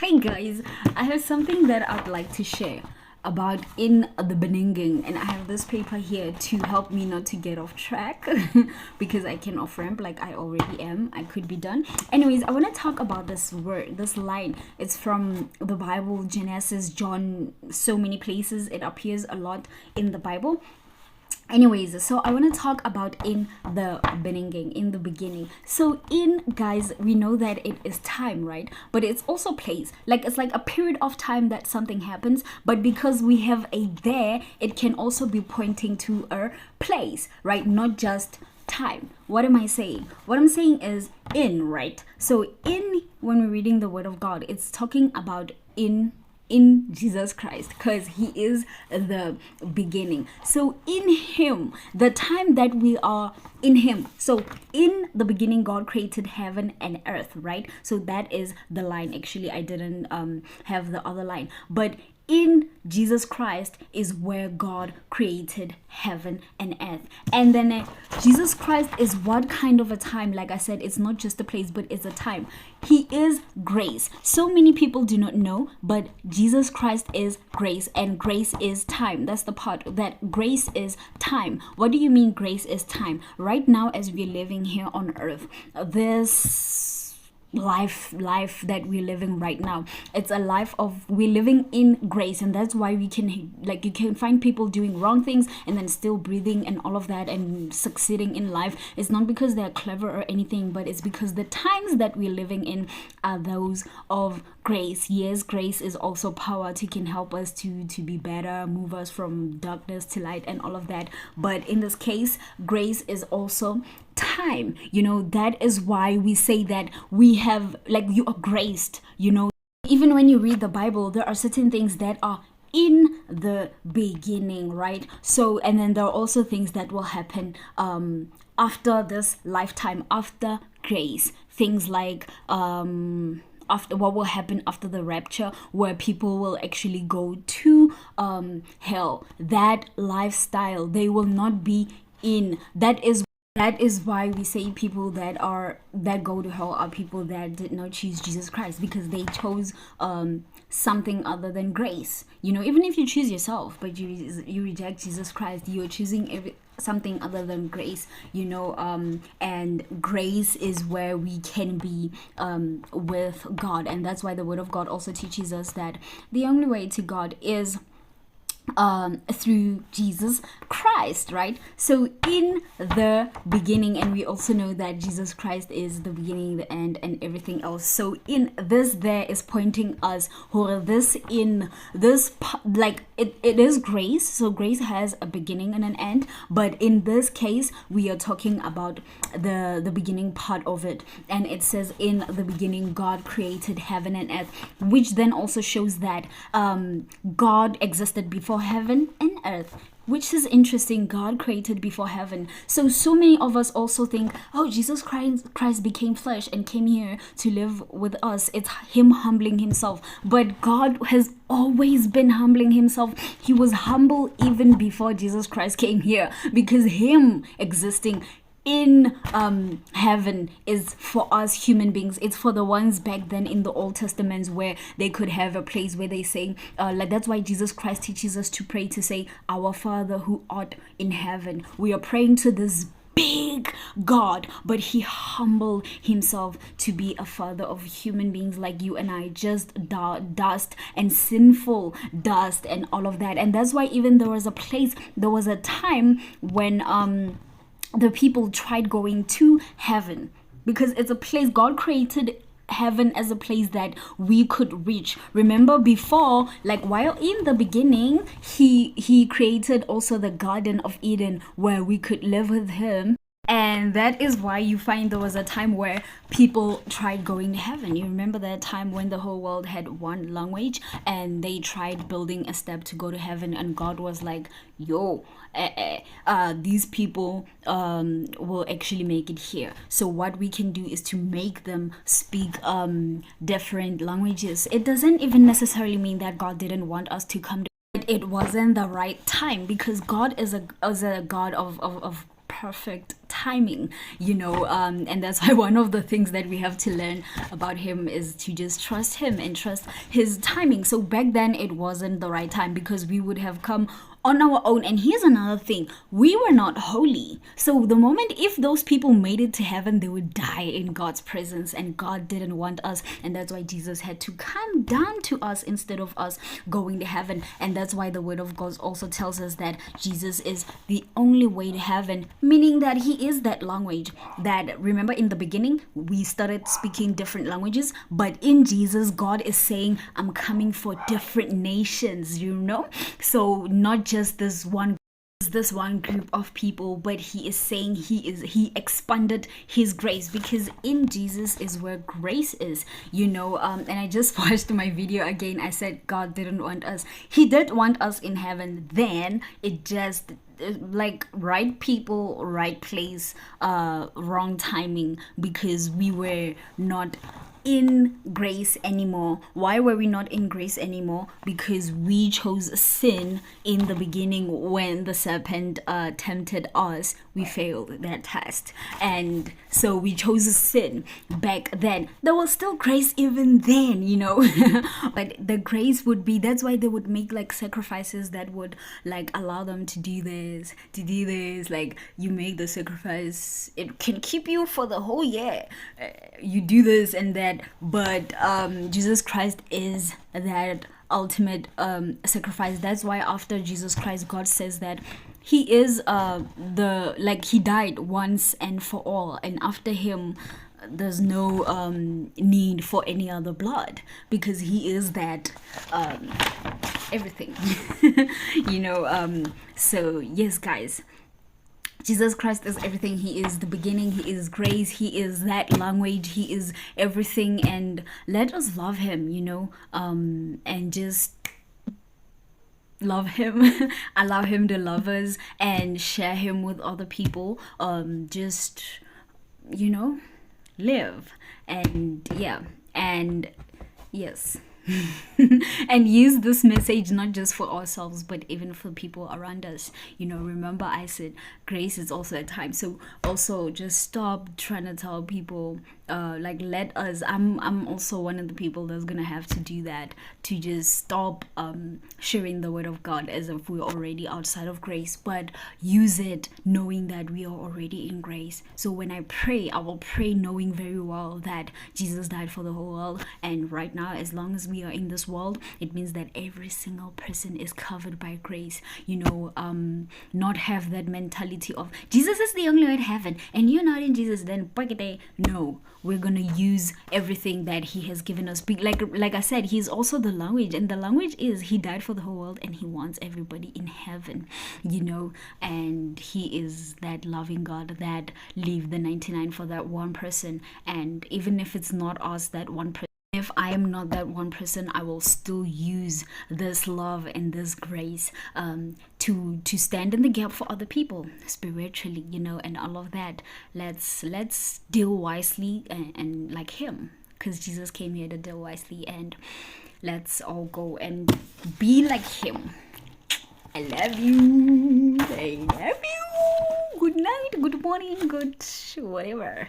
Hi guys, I have something that I'd like to share about in the beginning, and I have this paper here to help me not to get off track because I can off ramp like I already am. I could be done. Anyways, I want to talk about this word, this line. It's from the Bible, Genesis, John, so many places. It appears a lot in the Bible. Anyways, so I want to talk about in the beginning. So in, guys, we know that it is time, right? But it's also place. Like it's like a period of time that something happens, but because we have a there, it can also be pointing to a place, right? Not just time. What am I saying? What I'm saying is in, right? So in, when we're reading the word of God, it's talking about in Jesus Christ, because he is the beginning. So in him, the time that we are in him, so in the beginning God created heaven and earth, right? So that is the line. Actually, I didn't have the other line, but in Jesus Christ is where God created heaven and earth. And then Jesus Christ is what kind of a time? Like I said, it's not just a place, but it's a time. He is grace. So many people do not know, but Jesus Christ is grace, and grace is time. That's the part that grace is time. What do you mean grace is time? Right now, as we're living here on earth, this life that we're living right now, it's a life of, we're living in grace, and that's why we can, like, you can find people doing wrong things and then still breathing and all of that and succeeding in life. It's not because they're clever or anything, but it's because the times that we're living in are those of grace. Yes, grace is also power to can help us to be better, move us from darkness to light and all of that. But in this case, grace is also time. That is why we say that we have, like, you are graced. Even when you read the Bible, there are certain things that are in the beginning, right? So, and then there are also things that will happen after this lifetime, after grace, things like after, what will happen after the rapture, where people will actually go to hell. That lifestyle, they will not be in. That is why we say people that go to hell are people that did not choose Jesus Christ, because they chose something other than grace. Even if you choose yourself, but you reject Jesus Christ, you're choosing something other than grace. And grace is where we can be with God, and that's why the Word of God also teaches us that the only way to God is through Jesus Christ, right? So in the beginning, and we also know that Jesus Christ is the beginning, the end, and everything else. So in this, there is pointing us, or this in this, like it is grace. So grace has a beginning and an end, but in this case, we are talking about the beginning part of it. And it says, in the beginning God created heaven and earth, which then also shows that God existed before heaven and earth, which is interesting. God created before heaven. So many of us also think, oh, Jesus Christ became flesh and came here to live with us. It's him humbling himself. But God has always been humbling himself. He was humble even before Jesus Christ came here, because him existing in heaven is for us human beings. It's for the ones back then in the Old Testaments where they could have a place where they say, like, that's why Jesus Christ teaches us to pray, to say, our Father who art in heaven. We are praying to this big God, but he humbled himself to be a father of human beings like you and I, just dust and sinful dust and all of that. And that's why even there was a time when the people tried going to heaven, because it's a place God created. Heaven as a place that we could reach. Remember, before, like, while in the beginning, he created also the Garden of Eden where we could live with him. And that is why you find there was a time where people tried going to heaven. You remember that time when the whole world had one language and they tried building a step to go to heaven, and God was like, yo, these people will actually make it here. So what we can do is to make them speak different languages. It doesn't even necessarily mean that God didn't want us to come to, but it wasn't the right time, because God is a God of perfect timing, and that's why one of the things that we have to learn about him is to just trust him and trust his timing. So back then it wasn't the right time, because we would have come on our own. And here's another thing: we were not holy. So the moment, if those people made it to heaven, they would die in God's presence, and God didn't want us. And that's why Jesus had to come down to us instead of us going to heaven. And that's why the word of God also tells us that Jesus is the only way to heaven, meaning that he is that language that, remember in the beginning we started speaking different languages, but in Jesus God is saying, I'm coming for different nations, so not just this one group of people, but he is saying he expanded his grace, because in Jesus is where grace is, and I just watched my video again. I said God didn't want us. He did want us in heaven, then it just like right people, right place, wrong timing, because we were not in grace anymore. Why were we not in grace anymore? Because we chose sin in the beginning. When the serpent tempted us, we failed that test, and so we chose sin back then. There was still grace even then, but the grace would be, that's why they would make like sacrifices that would like allow them to do this, like you make the sacrifice, it can keep you for the whole year, you do this and that. But Jesus Christ is that ultimate sacrifice. That's why after Jesus Christ, God says that he is he died once and for all, and after him there's no need for any other blood, because he is that everything. So yes guys, Jesus Christ is everything. He is the beginning, he is grace, he is that language, he is everything. And let us love him, and just love him. Allow him to love us and share him with other people. Just live, and yes. And use this message not just for ourselves, but even for people around us. Remember I said grace is also a time. So also just stop trying to tell people let us, I'm also one of the people that's gonna have to do that, to just stop sharing the word of God as if we're already outside of grace, but use it knowing that we are already in grace. So when I pray, I will pray knowing very well that Jesus died for the whole world, and right now, as long as we are in this world, it means that every single person is covered by grace. Not have that mentality of Jesus is the only way to heaven and you're not in Jesus, then no, we're gonna use everything that he has given us. Like I said, he's also the language, and the language is he died for the whole world and he wants everybody in heaven, and he is that loving God that leave the 99 for that one person. And even if it's not us, that one person, if I am not that one person, I will still use this love and this grace to stand in the gap for other people spiritually, and all of that. Let's deal wisely and like him, because Jesus came here to deal wisely, and let's all go and be like him. I love you. Good night, good morning, good whatever.